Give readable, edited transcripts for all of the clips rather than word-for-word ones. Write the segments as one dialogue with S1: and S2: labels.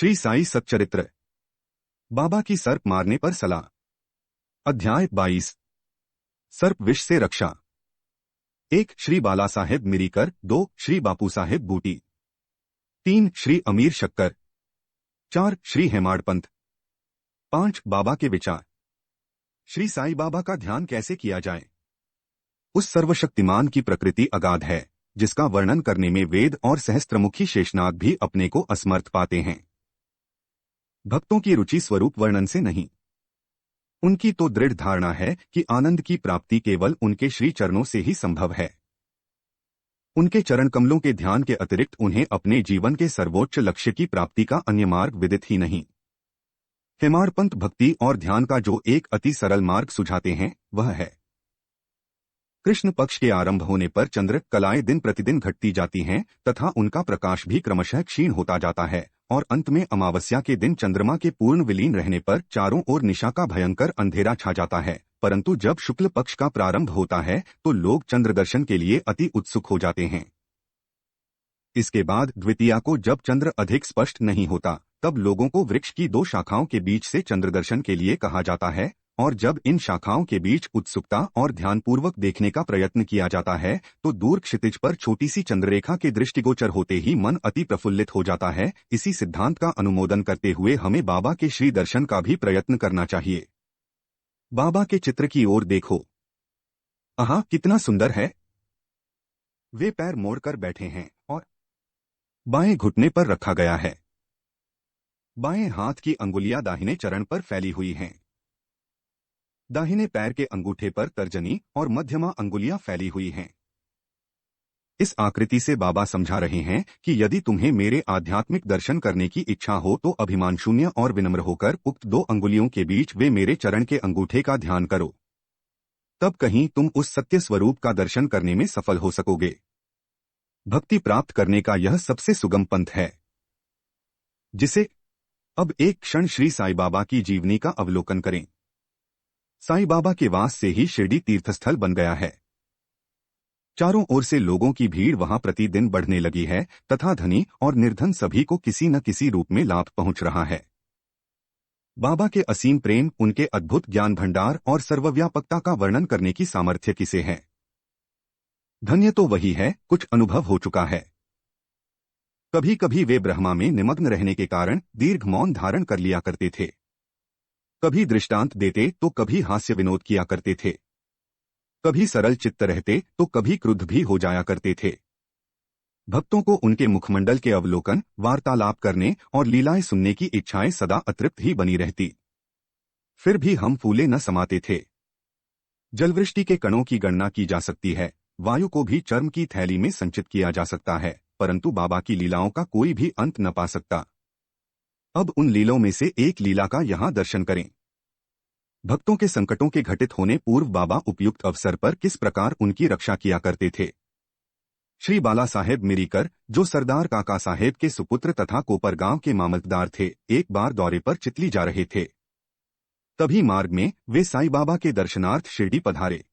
S1: श्री साई सच्चरित्र। बाबा की सर्प मारने पर सलाह। अध्याय 22। सर्प विष से रक्षा। 1 श्री बाला साहेब मिरीकर, 2 श्री बापू साहेब बूटी, 3 श्री अमीर शक्कर, 4 श्री हेमाड पंथ, 5 बाबा के विचार। श्री साई बाबा का ध्यान कैसे किया जाए। उस सर्वशक्तिमान की प्रकृति अगाध है जिसका वर्णन करने में वेद और सहस्त्रमुखी शेषनाग भी अपने को असमर्थ पाते हैं। भक्तों की रुचि स्वरूप वर्णन से नहीं, उनकी तो दृढ़ धारणा है कि आनंद की प्राप्ति केवल उनके श्री चरणों से ही संभव है। उनके चरण कमलों के ध्यान के अतिरिक्त उन्हें अपने जीवन के सर्वोच्च लक्ष्य की प्राप्ति का अन्य मार्ग विदित ही नहीं। हेमाड पंथ भक्ति और ध्यान का जो एक अति सरल मार्ग सुझाते हैं वह है, कृष्ण पक्ष के आरंभ होने पर चंद्र कलाएं दिन प्रतिदिन घटती जाती हैं तथा उनका प्रकाश भी क्रमशः क्षीण होता जाता है और अंत में अमावस्या के दिन चंद्रमा के पूर्ण विलीन रहने पर चारों ओर निशा का भयंकर अंधेरा छा जाता है। परंतु जब शुक्ल पक्ष का प्रारंभ होता है तो लोग चंद्र दर्शन के लिए अति उत्सुक हो जाते हैं। इसके बाद द्वितीया को जब चंद्र अधिक स्पष्ट नहीं होता तब लोगों को वृक्ष की 2 शाखाओं के बीच से चंद्र दर्शन के लिए कहा जाता है, और जब इन शाखाओं के बीच उत्सुकता और ध्यानपूर्वक देखने का प्रयत्न किया जाता है तो दूर क्षितिज पर छोटी सी चंद्ररेखा के दृष्टिगोचर होते ही मन अति प्रफुल्लित हो जाता है। इसी सिद्धांत का अनुमोदन करते हुए हमें बाबा के श्री दर्शन का भी प्रयत्न करना चाहिए। बाबा के चित्र की ओर देखो, आहा कितना सुंदर है। वे पैर मोड़कर बैठे हैं और बाएं घुटने पर रखा गया है। बाएं हाथ की अंगुलियां दाहिने चरण पर फैली हुई हैं। दाहिने पैर के अंगूठे पर तर्जनी और मध्यमा अंगुलियां फैली हुई हैं। इस आकृति से बाबा समझा रहे हैं कि यदि तुम्हें मेरे आध्यात्मिक दर्शन करने की इच्छा हो तो अभिमान शून्य और विनम्र होकर उक्त 2 अंगुलियों के बीच वे मेरे चरण के अंगूठे का ध्यान करो, तब कहीं तुम उस सत्य स्वरूप का दर्शन करने में सफल हो सकोगे। भक्ति प्राप्त करने का यह सबसे सुगम पंथ है जिसे अब एक क्षण श्री साई बाबा की जीवनी का अवलोकन करें। साई बाबा के वास से ही शिरडी तीर्थस्थल बन गया है। चारों ओर से लोगों की भीड़ वहां प्रतिदिन बढ़ने लगी है तथा धनी और निर्धन सभी को किसी न किसी रूप में लाभ पहुंच रहा है। बाबा के असीम प्रेम, उनके अद्भुत ज्ञान भंडार और सर्वव्यापकता का वर्णन करने की सामर्थ्य किसे है। धन्य तो वही है कुछ अनुभव हो चुका है। कभी कभी वे ब्रह्मा में निमग्न रहने के कारण दीर्घ मौन धारण कर लिया करते थे, कभी दृष्टांत देते तो कभी हास्य विनोद किया करते थे, कभी सरल चित्त रहते तो कभी क्रुद्ध भी हो जाया करते थे। भक्तों को उनके मुखमंडल के अवलोकन, वार्तालाप करने और लीलाएं सुनने की इच्छाएं सदा अतृप्त ही बनी रहती। फिर भी हम फूले न समाते थे। जलवृष्टि के कणों की गणना की जा सकती है, वायु को भी चर्म की थैली में संचित किया जा सकता है, परंतु बाबा की लीलाओं का कोई भी अंत न पा सकता। अब उन लीलों में से एक लीला का यहाँ दर्शन करें। भक्तों के संकटों के घटित होने पूर्व बाबा उपयुक्त अवसर पर किस प्रकार उनकी रक्षा किया करते थे। श्री बाला साहेब मिरीकर, जो सरदार काका साहेब के सुपुत्र तथा कोपर गांव के मामलतदार थे, एक बार दौरे पर चितली जा रहे थे। तभी मार्ग में वे साई बाबा के दर्शनार्थ शिरडी पधारे।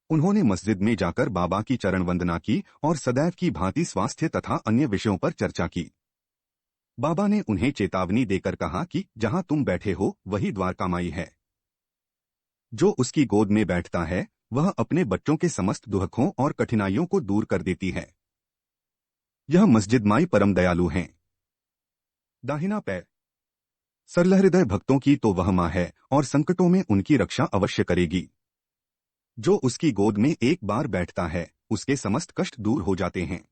S1: उन्होंने मस्जिद में जाकर बाबा की चरण वंदना की और सदैव की भांति स्वास्थ्य तथा अन्य विषयों पर चर्चा की। बाबा ने उन्हें चेतावनी देकर कहा कि जहां तुम बैठे हो वही द्वारका माई है। जो उसकी गोद में बैठता है वह अपने बच्चों के समस्त दुखों और कठिनाइयों को दूर कर देती है। यह मस्जिद माई परम दयालु हैं। दाहिना पैर। सरल हृदय भक्तों की तो वह मां है और संकटों में उनकी रक्षा अवश्य करेगी। जो उसकी गोद में एक बार बैठता है उसके समस्त कष्ट दूर हो जाते हैं।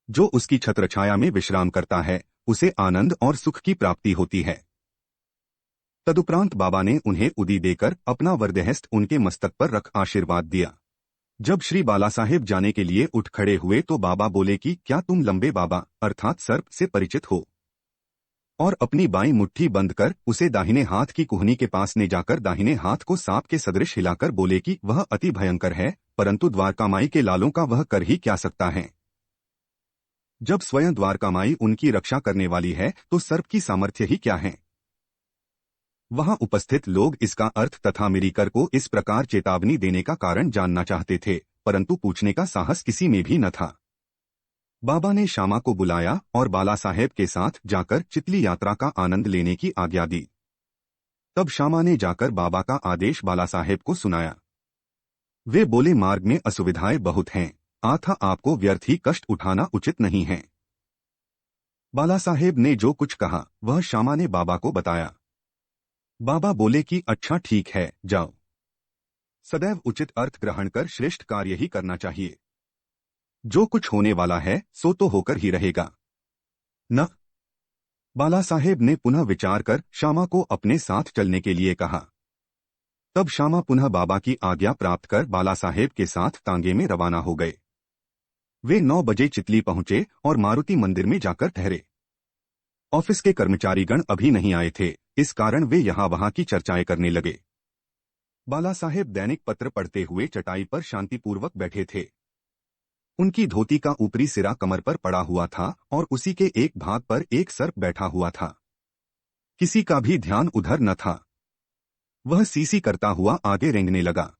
S1: जो उसकी छत्रछाया में विश्राम करता है उसे आनंद और सुख की प्राप्ति होती है। तदुपरांत बाबा ने उन्हें उदी देकर अपना वरदहस्त उनके मस्तक पर रख आशीर्वाद दिया। जब श्री बाला साहेब जाने के लिए उठ खड़े हुए तो बाबा बोले कि क्या तुम लंबे बाबा अर्थात सर्प से परिचित हो, और अपनी बाईं मुट्ठी बंद कर उसे दाहिने हाथ की कुहनी के पास ले जाकर दाहिने हाथ को सांप के सदृश हिलाकर बोले कि वह अति भयंकर है, परंतु द्वारका माई के लालों का वह कर ही क्या सकता है। जब स्वयं द्वारका माई उनकी रक्षा करने वाली है तो सर्प की सामर्थ्य ही क्या है। वहां उपस्थित लोग इसका अर्थ तथा मिरीकर को इस प्रकार चेतावनी देने का कारण जानना चाहते थे, परंतु पूछने का साहस किसी में भी न था। बाबा ने श्यामा को बुलाया और बाला साहेब के साथ जाकर चितली यात्रा का आनंद लेने की आज्ञा दी। तब श्यामा ने जाकर बाबा का आदेश बाला साहेब को सुनाया। वे बोले, मार्ग में असुविधाएं बहुत हैं, आथा आपको व्यर्थ ही कष्ट उठाना उचित नहीं है। बाला साहेब ने जो कुछ कहा वह श्यामा ने बाबा को बताया। बाबा बोले कि अच्छा ठीक है, जाओ। सदैव उचित अर्थ ग्रहण कर श्रेष्ठ कार्य ही करना चाहिए। जो कुछ होने वाला है सो तो होकर ही रहेगा न। बाला साहेब ने पुनः विचार कर श्यामा को अपने साथ चलने के लिए कहा। तब श्यामा पुनः बाबा की आज्ञा प्राप्त कर बाला साहेब के साथ तांगे में रवाना हो गए। वे 9 बजे चितली पहुंचे और मारुति मंदिर में जाकर ठहरे। ऑफिस के कर्मचारीगण अभी नहीं आए थे, इस कारण वे यहाँ वहां की चर्चाएं करने लगे। बाला साहेब दैनिक पत्र पढ़ते हुए चटाई पर शांतिपूर्वक बैठे थे। उनकी धोती का ऊपरी सिरा कमर पर पड़ा हुआ था और उसी के एक भाग पर एक सर्प बैठा हुआ था। किसी का भी ध्यान उधर न था। वह सीसी करता हुआ आगे रेंगने लगा।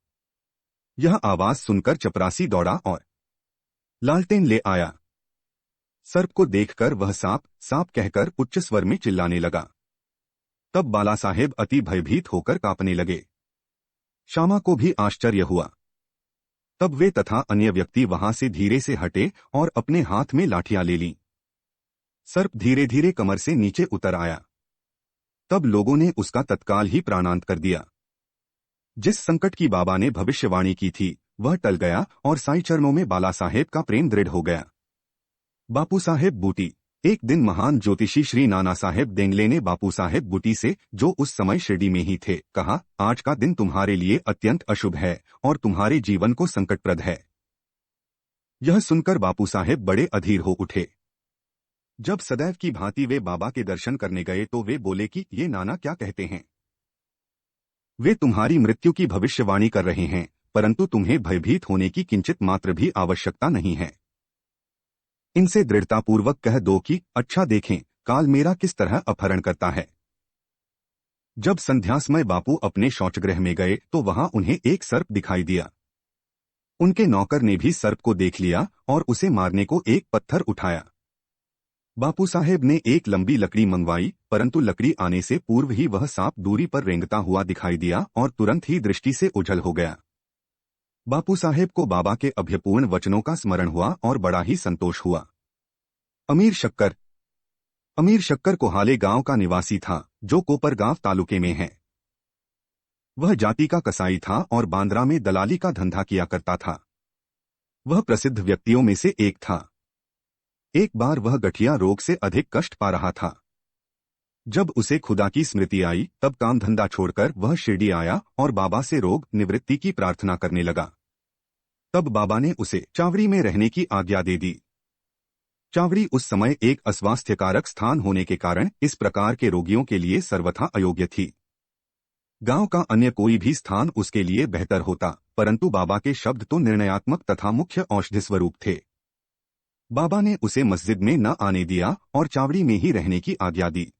S1: यह आवाज सुनकर चपरासी दौड़ा और लालटेन ले आया। सर्प को देखकर वह सांप सांप कहकर उच्च स्वर में चिल्लाने लगा। तब बाला साहेब अति भयभीत होकर कांपने लगे। श्यामा को भी आश्चर्य हुआ। तब वे तथा अन्य व्यक्ति वहां से धीरे से हटे और अपने हाथ में लाठियां ले लीं। सर्प धीरे धीरे कमर से नीचे उतर आया। तब लोगों ने उसका तत्काल ही प्राणांत कर दिया। जिस संकट की बाबा ने भविष्यवाणी की थी वह टल गया और साईं चरणों में बाला साहेब का प्रेम दृढ़ हो गया। बापू साहेब बूटी। एक दिन महान ज्योतिषी श्री नाना साहेब देंगले ने बापू साहेब बूटी से, जो उस समय शिरडी में ही थे, कहा, आज का दिन तुम्हारे लिए अत्यंत अशुभ है और तुम्हारे जीवन को संकटप्रद है। यह सुनकर बापू साहेब बड़े अधीर हो उठे। जब सदैव की भांति वे बाबा के दर्शन करने गए तो वे बोले कि ये नाना क्या कहते हैं। वे तुम्हारी मृत्यु की भविष्यवाणी कर रहे हैं, परंतु तुम्हें भयभीत होने की किंचित मात्र भी आवश्यकता नहीं है। इनसे दृढ़तापूर्वक कह दो कि अच्छा देखें काल मेरा किस तरह अपहरण करता है। जब संध्या समय बापू अपने शौचगृह में गए तो वहां उन्हें एक सर्प दिखाई दिया। उनके नौकर ने भी सर्प को देख लिया और उसे मारने को एक पत्थर उठाया। बापू साहेब ने एक लंबी लकड़ी मंगवाई, परंतु लकड़ी आने से पूर्व ही वह सांप दूरी पर रेंगता हुआ दिखाई दिया और तुरंत ही दृष्टि से ओझल हो गया। बापू साहेब को बाबा के अभयपूर्ण वचनों का स्मरण हुआ और बड़ा ही संतोष हुआ। अमीर शक्कर कोहाले गांव का निवासी था, जो कोपरगांव तालुके में है। वह जाति का कसाई था और बांद्रा में दलाली का धंधा किया करता था। वह प्रसिद्ध व्यक्तियों में से एक था। एक बार वह गठिया रोग से अधिक कष्ट पा रहा था। जब उसे खुदा की स्मृति आई तब काम धंधा छोड़कर वह शिरडी आया और बाबा से रोग निवृत्ति की प्रार्थना करने लगा। तब बाबा ने उसे चावड़ी में रहने की आज्ञा दे दी। चावड़ी उस समय एक अस्वास्थ्यकारक स्थान होने के कारण इस प्रकार के रोगियों के लिए सर्वथा अयोग्य थी। गांव का अन्य कोई भी स्थान उसके लिए बेहतर होता, परंतु बाबा के शब्द तो निर्णयात्मक तथा मुख्य औषधि स्वरूप थे। बाबा ने उसे मस्जिद में न आने दिया और चावड़ी में ही रहने की आज्ञा दी।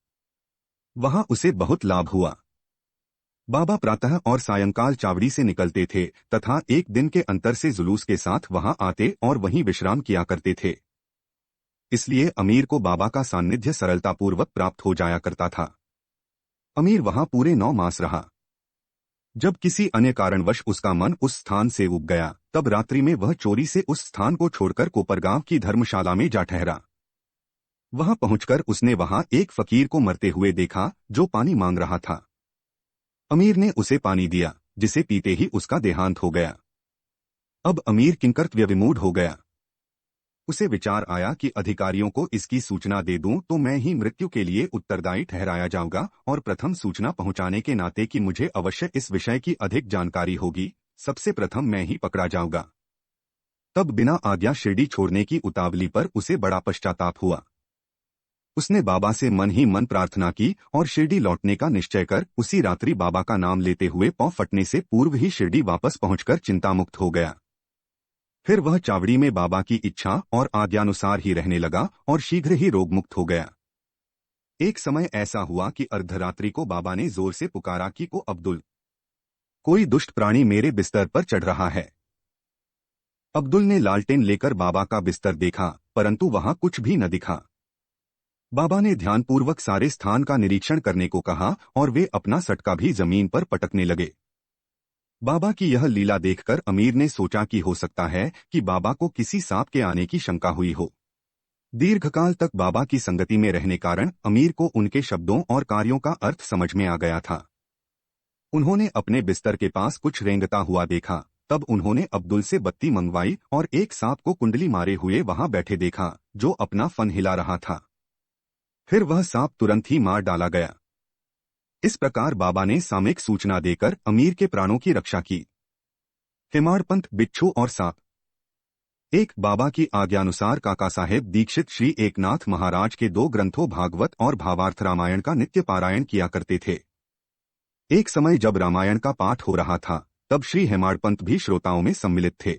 S1: वहां उसे बहुत लाभ हुआ। बाबा प्रातः और सायंकाल चावड़ी से निकलते थे तथा एक दिन के अंतर से जुलूस के साथ वहां आते और वहीं विश्राम किया करते थे। इसलिए अमीर को बाबा का सान्निध्य सरलतापूर्वक प्राप्त हो जाया करता था। अमीर वहां पूरे 9 मास रहा। जब किसी अन्य कारणवश उसका मन उस स्थान से उब गया तब रात्रि में वह चोरी से उस स्थान को छोड़कर कोपरगांव की धर्मशाला में जा ठहरा। वहां पहुंचकर उसने वहां एक फकीर को मरते हुए देखा जो पानी मांग रहा था। अमीर ने उसे पानी दिया, जिसे पीते ही उसका देहांत हो गया। अब अमीर किंकर्तव्य विमूढ़ हो गया। उसे विचार आया कि अधिकारियों को इसकी सूचना दे दूं तो मैं ही मृत्यु के लिए उत्तरदायी ठहराया जाऊंगा और प्रथम सूचना पहुंचाने के नाते कि मुझे अवश्य इस विषय की अधिक जानकारी होगी, सबसे प्रथम मैं ही पकड़ा जाऊंगा। तब बिना आज्ञा शिरडी छोड़ने की उतावली पर उसे बड़ा पश्चाताप हुआ। उसने बाबा से मन ही मन प्रार्थना की और शिरडी लौटने का निश्चय कर उसी रात्रि बाबा का नाम लेते हुए पांव फटने से पूर्व ही शिरडी वापस पहुंचकर चिंतामुक्त हो गया। फिर वह चावड़ी में बाबा की इच्छा और आज्ञानुसार ही रहने लगा और शीघ्र ही रोगमुक्त हो गया। एक समय ऐसा हुआ कि अर्धरात्रि को बाबा ने जोर से पुकारा कि को अब्दुल, कोई दुष्ट प्राणी मेरे बिस्तर पर चढ़ रहा है। अब्दुल ने लालटेन लेकर बाबा का बिस्तर देखा परंतु वहां कुछ भी न दिखा। बाबा ने ध्यानपूर्वक सारे स्थान का निरीक्षण करने को कहा और वे अपना सटका भी जमीन पर पटकने लगे। बाबा की यह लीला देखकर अमीर ने सोचा कि हो सकता है कि बाबा को किसी सांप के आने की शंका हुई हो। दीर्घकाल तक बाबा की संगति में रहने कारण अमीर को उनके शब्दों और कार्यों का अर्थ समझ में आ गया था। उन्होंने अपने बिस्तर के पास कुछ रेंगता हुआ देखा। तब उन्होंने अब्दुल से बत्ती मंगवाई और एक सांप को कुंडली मारे हुए वहां बैठे देखा, जो अपना फन हिला रहा था। फिर वह सांप तुरंत ही मार डाला गया। इस प्रकार बाबा ने सामयिक सूचना देकर अमीर के प्राणों की रक्षा की। हेमाड़पंथ, बिच्छू और सांप। एक बाबा की आज्ञानुसार काका साहेब दीक्षित श्री एकनाथ महाराज के 2 ग्रंथों भागवत और भावार्थ रामायण का नित्य पारायण किया करते थे। एक समय जब रामायण का पाठ हो रहा था, तब श्री हेमाड़पंत भी श्रोताओं में सम्मिलित थे।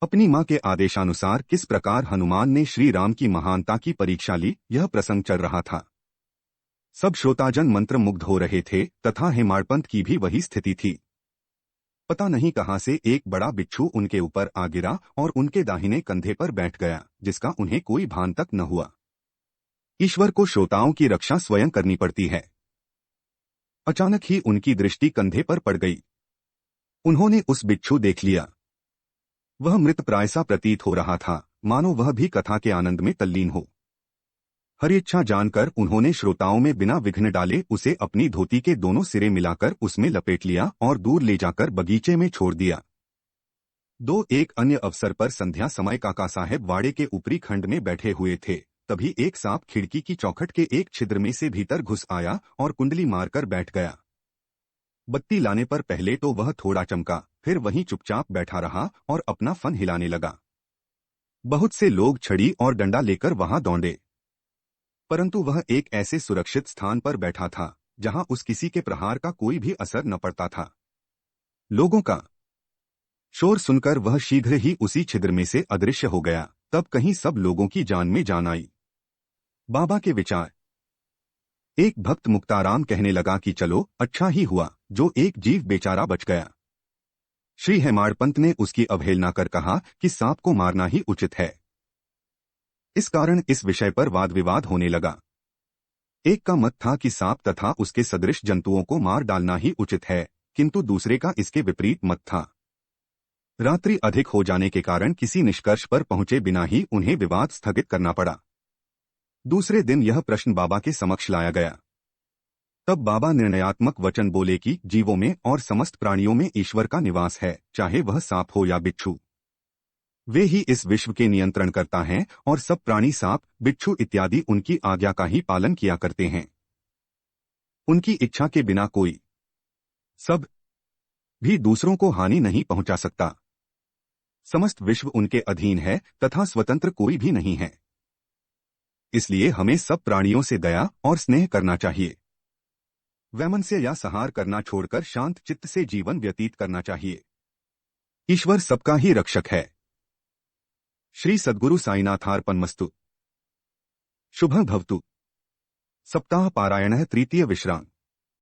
S1: अपनी मां के आदेशानुसार किस प्रकार हनुमान ने श्री राम की महानता की परीक्षा ली, यह प्रसंग चल रहा था। सब श्रोताजन मंत्रमुग्ध हो रहे थे तथा हेमाड़पंत की भी वही स्थिति थी। पता नहीं कहां से एक बड़ा बिच्छू उनके ऊपर आ गिरा और उनके दाहिने कंधे पर बैठ गया, जिसका उन्हें कोई भान तक न हुआ। ईश्वर को श्रोताओं की रक्षा स्वयं करनी पड़ती है। अचानक ही उनकी दृष्टि कंधे पर पड़ गई। उन्होंने उस बिच्छू देख लिया। वह मृतप्राय सा प्रतीत हो रहा था, मानो वह भी कथा के आनंद में तल्लीन हो। हरि इच्छा जानकर उन्होंने श्रोताओं में बिना विघ्न डाले उसे अपनी धोती के दोनों सिरे मिलाकर उसमें लपेट लिया और दूर ले जाकर बगीचे में छोड़ दिया। एक अन्य अवसर पर संध्या समय काका साहेब वाड़े के ऊपरी खंड में बैठे हुए थे। तभी एक सांप खिड़की की चौखट के एक छिद्र में से भीतर घुस आया और कुंडली मारकर बैठ गया। बत्ती लाने पर पहले तो वह थोड़ा चमका, फिर वहीं चुपचाप बैठा रहा और अपना फन हिलाने लगा। बहुत से लोग छड़ी और डंडा लेकर वहां दौड़े, परंतु वह एक ऐसे सुरक्षित स्थान पर बैठा था जहां उस किसी के प्रहार का कोई भी असर न पड़ता था। लोगों का शोर सुनकर वह शीघ्र ही उसी छिद्र में से अदृश्य हो गया। तब कहीं सब लोगों की जान में जान आई। बाबा के विचार। एक भक्त मुक्ताराम कहने लगा कि चलो, अच्छा ही हुआ जो एक जीव बेचारा बच गया। श्री हेमाड़पंत ने उसकी अवहेलना कर कहा कि सांप को मारना ही उचित है। इस कारण इस विषय पर वाद विवाद होने लगा। एक का मत था कि सांप तथा उसके सदृश जंतुओं को मार डालना ही उचित है, किंतु दूसरे का इसके विपरीत मत था। रात्रि अधिक हो जाने के कारण किसी निष्कर्ष पर पहुंचे बिना ही उन्हें विवाद स्थगित करना पड़ा। दूसरे दिन यह प्रश्न बाबा के समक्ष लाया गया। तब बाबा निर्णयात्मक वचन बोले कि जीवों में और समस्त प्राणियों में ईश्वर का निवास है, चाहे वह सांप हो या बिच्छू। वे ही इस विश्व के नियंत्रण करता हैं और सब प्राणी सांप, बिच्छू इत्यादि उनकी आज्ञा का ही पालन किया करते हैं। उनकी इच्छा के बिना कोई सब भी दूसरों को हानि नहीं पहुंचा सकता। समस्त विश्व उनके अधीन है तथा स्वतंत्र कोई भी नहीं है। इसलिए हमें सब प्राणियों से दया और स्नेह करना चाहिए। वैमनस्य या सहार करना छोड़कर शांत चित्त से जीवन व्यतीत करना चाहिए। ईश्वर सबका ही रक्षक है। श्री सद्गुरु साईनाथार्पणमस्तु। शुभं भवतु। सप्ताह पारायणः तृतीय विश्राम।